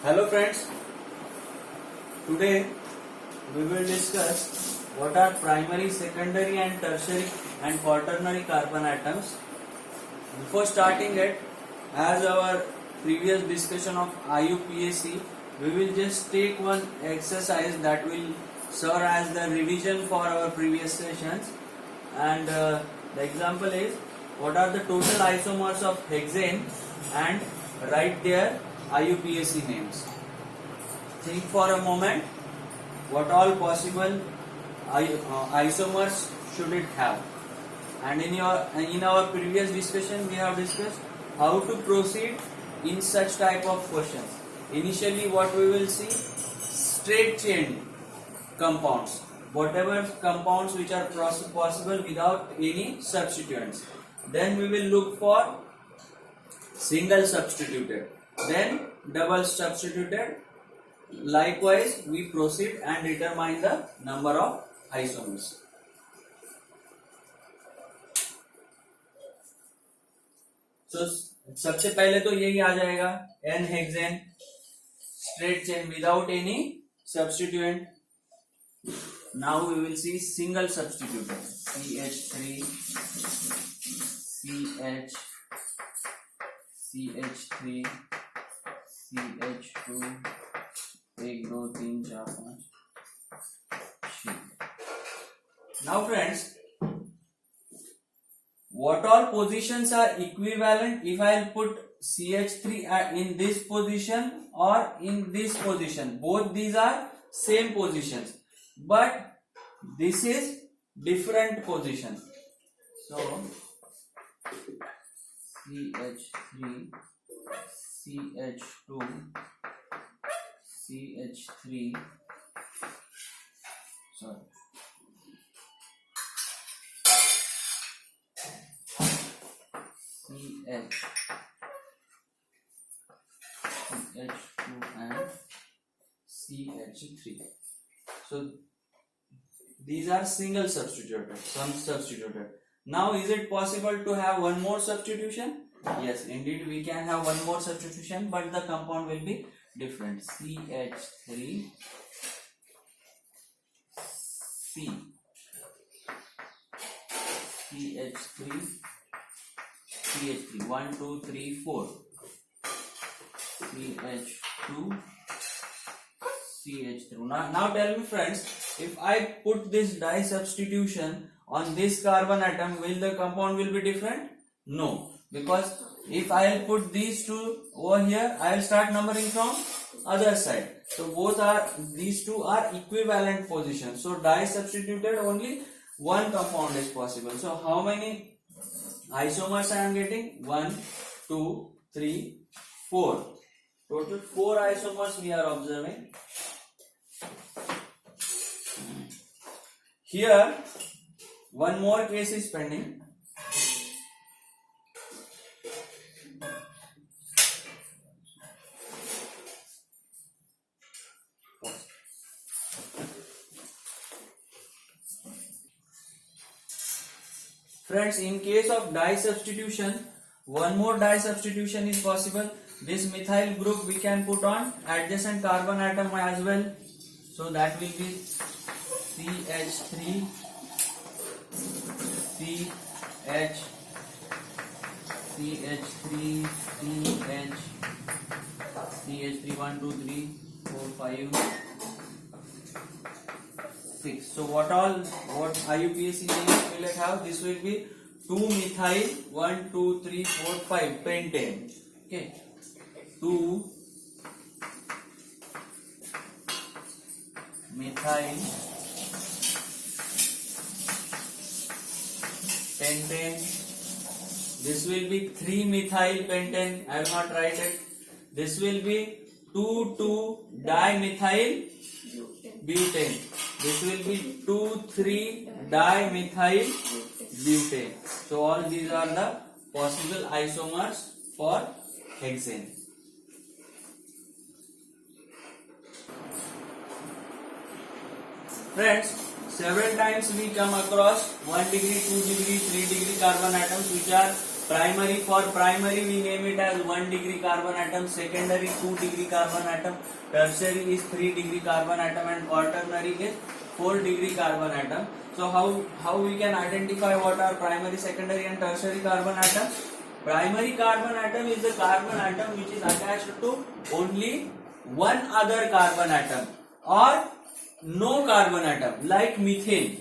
Hello friends, today we will discuss what are primary, secondary and tertiary and quaternary carbon atoms. Before starting it, as our previous discussion of IUPAC, we will just take one exercise that will serve as the revision for our previous sessions. And the example is, what are the total isomers of hexane, and write their IUPAC names. Think for a moment, what all possible isomers should it have? And in our previous discussion, we have discussed how to proceed in such type of questions. Initially, what we will see, straight chain compounds, whatever compounds which are possible without any substituents. Then we will look for single substituted, then double substituted. Likewise, we proceed and determine the number of isomers. So सबसे पहले तो यही आ जाएगा N hexane, straight chain without any substituent. Now we will see single substituted, CH3, CH, CH3, CH2, 1 2 3 4 5 6. Now friends, what all positions are equivalent if I will put CH3 in this position or in this position? Both these are same positions, but this is different position. So CH3, CH2, CH3, sorry, CH, CH2 and CH3. So these are single substituted, some substituted. Now is it possible to have one more substitution? Yes, indeed we can have one more substitution, but the compound will be different. CH3, C, CH3, CH3, 1 2 3 4, CH2, CH3. Now tell me friends, if I put this dye substitution on this carbon atom, will the compound will be different? No, because if I will put these two over here, I will start numbering from other side. So these two are equivalent positions. So dye substituted, only one compound is possible. So how many isomers I am getting? 1 2 3 4. Total 4 isomers we are observing. Here one more case is pending. Friends, in case of dye substitution, one more dye substitution is possible. This methyl group we can put on adjacent carbon atom as well. So that will be CH3, CH, CH3, CH, CH3, 1 2 3 4 5 6. So what IUPAC names will it have? This will be 2-methyl 1 2 3 4 5 pentane. Okay, 2-methyl pentane. This will be 3-methyl pentane. I will not write it. This will be 2,2-dimethyl butane. This will be 2,3-dimethyl butane. So all these are the possible isomers for hexane. Friends, several times we come across 1 degree, 2 degree, 3 degree carbon atoms which are Primary, for primary we name it as 1 degree carbon atom, secondary 2 degree carbon atom, tertiary is 3 degree carbon atom, and quaternary is 4 degree carbon atom. So how we can identify what are primary, secondary and tertiary carbon atoms? Primary carbon atom is the carbon atom which is attached to only one other carbon atom or no carbon atom, like methane.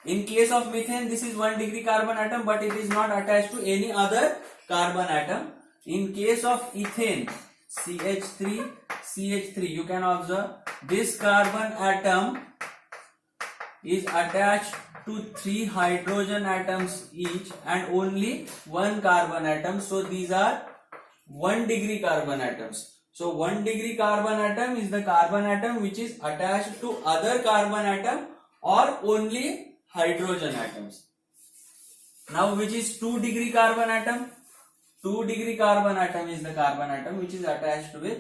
In case of methane, this is 1 degree carbon atom, but it is not attached to any other carbon atom. In case of ethane, CH3, you can observe this carbon atom is attached to 3 hydrogen atoms each and only 1 carbon atom. So these are 1 degree carbon atoms. So 1 degree carbon atom is the carbon atom which is attached to other carbon atom or only hydrogen atoms. Now which is 2 degree carbon atom? 2 degree carbon atom is the carbon atom which is attached with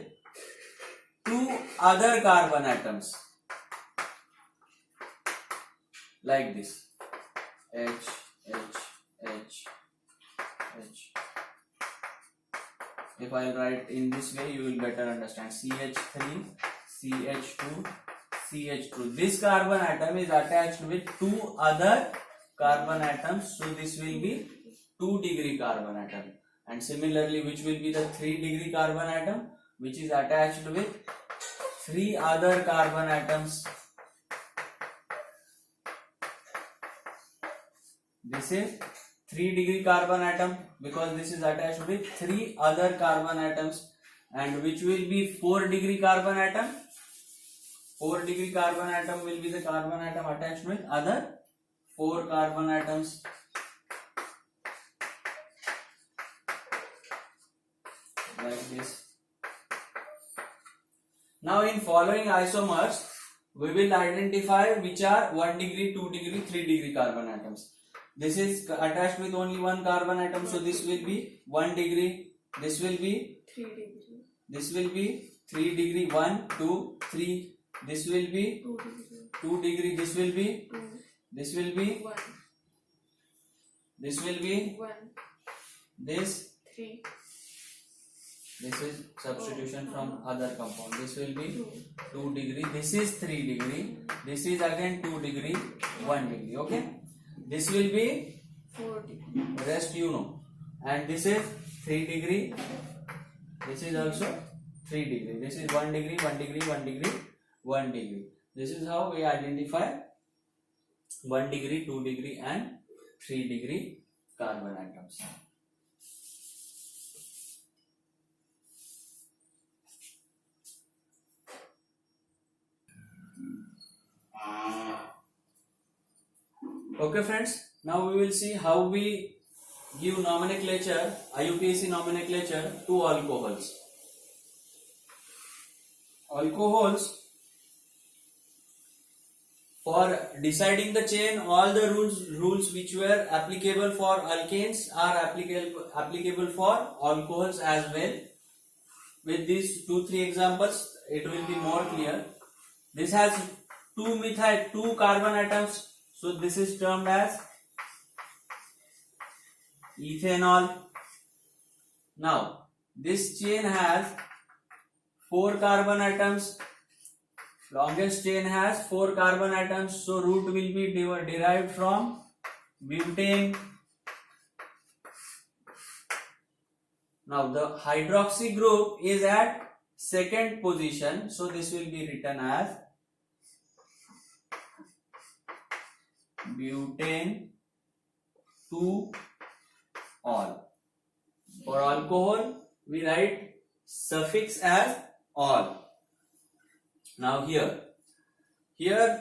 2 other carbon atoms, like this, H. If I write in this way, you will better understand. CH3, CH2, CH2. This carbon atom is attached with 2 other carbon atoms, so this will be 2 degree carbon atom. And similarly, which will be the 3 degree carbon atom, which is attached with 3 other carbon atoms. This is 3 degree carbon atom because this is attached with 3 other carbon atoms. And which will be 4 degree carbon atom? 4 degree carbon atom will be the carbon atom attached with other 4 carbon atoms. Like this. Now in following isomers, we will identify which are 1 degree, 2 degree, 3 degree carbon atoms. This is attached with only 1 carbon atom, so this will be 1 degree. This will be 3 degree. This will be 3 degree. 1, 2, 3. This will be 2 degree. This will be 2. This will be 1. This will be 1. This. 3. This is substitution from other compound. This will be 2 degree. This is 3 degree. This is again 2 degree, 1 degree. Okay. This will be 4 degree. rest you know. And this is 3 degree. This is also 3 degree. This is 1 degree, 1 degree, 1 degree, 1 degree. This is how we identify 1 degree, 2 degree and 3 degree carbon atoms. Okay friends, now we will see how we give nomenclature, IUPAC nomenclature to alcohols. Alcohols, for deciding the chain, all the rules which were applicable for alkanes are applicable for alcohols as well. With these 2-3 examples, it will be more clear. This has 2 carbon atoms. So this is termed as ethanol. Now this chain has 4 carbon atoms. Longest chain has 4 carbon atoms. So root will be derived from butane. Now the hydroxy group is at second position. So this will be written as butane 2-ol. For alcohol, we write suffix as ol. Now here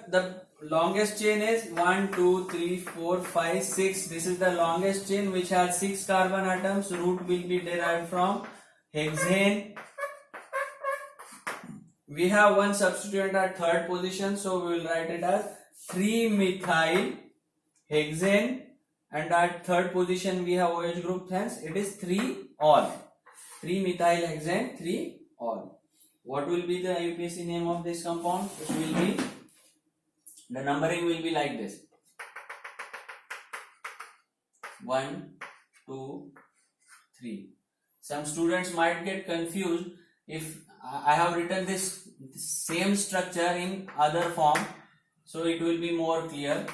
the longest chain is 1, 2, 3, 4, 5, 6. This is the longest chain which has 6 carbon atoms. Root will be derived from hexane. We have one substituent at third position, so we will write it as 3-methyl hexane, and at third position we have OH group, hence it is 3-ol. 3-methyl hexane, 3-ol. What will be the IUPAC name of this compound? It will be, the numbering will be like this. 1, 2, 3. Some students might get confused if I have written this same structure in other form, so it will be more clear.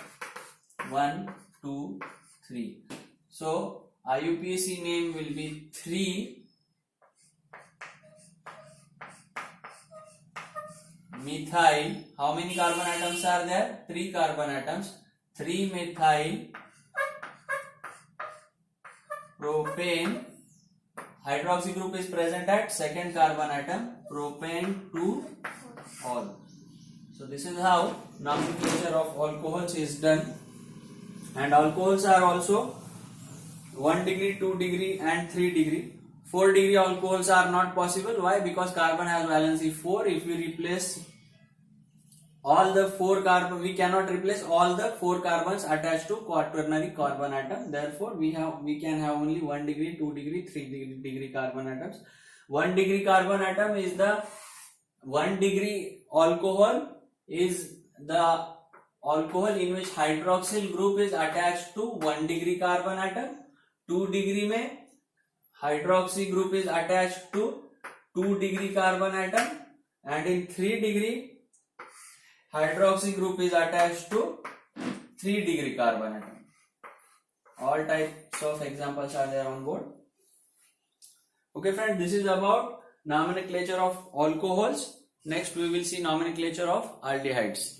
1, 2, 3. So IUPAC name will be 3 methyl. How many carbon atoms are there? 3 carbon atoms. 3 methyl propane. Hydroxy group is present at second carbon atom, propane 2 ol. So this is how nomenclature of alcohols is done. And alcohols are also 1 degree, 2 degree and 3 degree. 4 degree alcohols are not possible. Why? Because carbon has valency 4. If we replace all the 4 carbon, we cannot replace all the 4 carbons attached to quaternary carbon atom. Therefore, we can have only 1 degree, 2 degree, 3 degree carbon atoms. 1 degree carbon atom is the 1 degree alcohol is the alcohol in which hydroxyl group is attached to 1 degree carbon atom. 2 degree में hydroxy group is attached to 2 degree carbon atom, and in 3 degree hydroxy group is attached to 3 degree carbon atom. All types of examples are there on board. Okay friends, this is about nomenclature of alcohols. Next we will see nomenclature of aldehydes.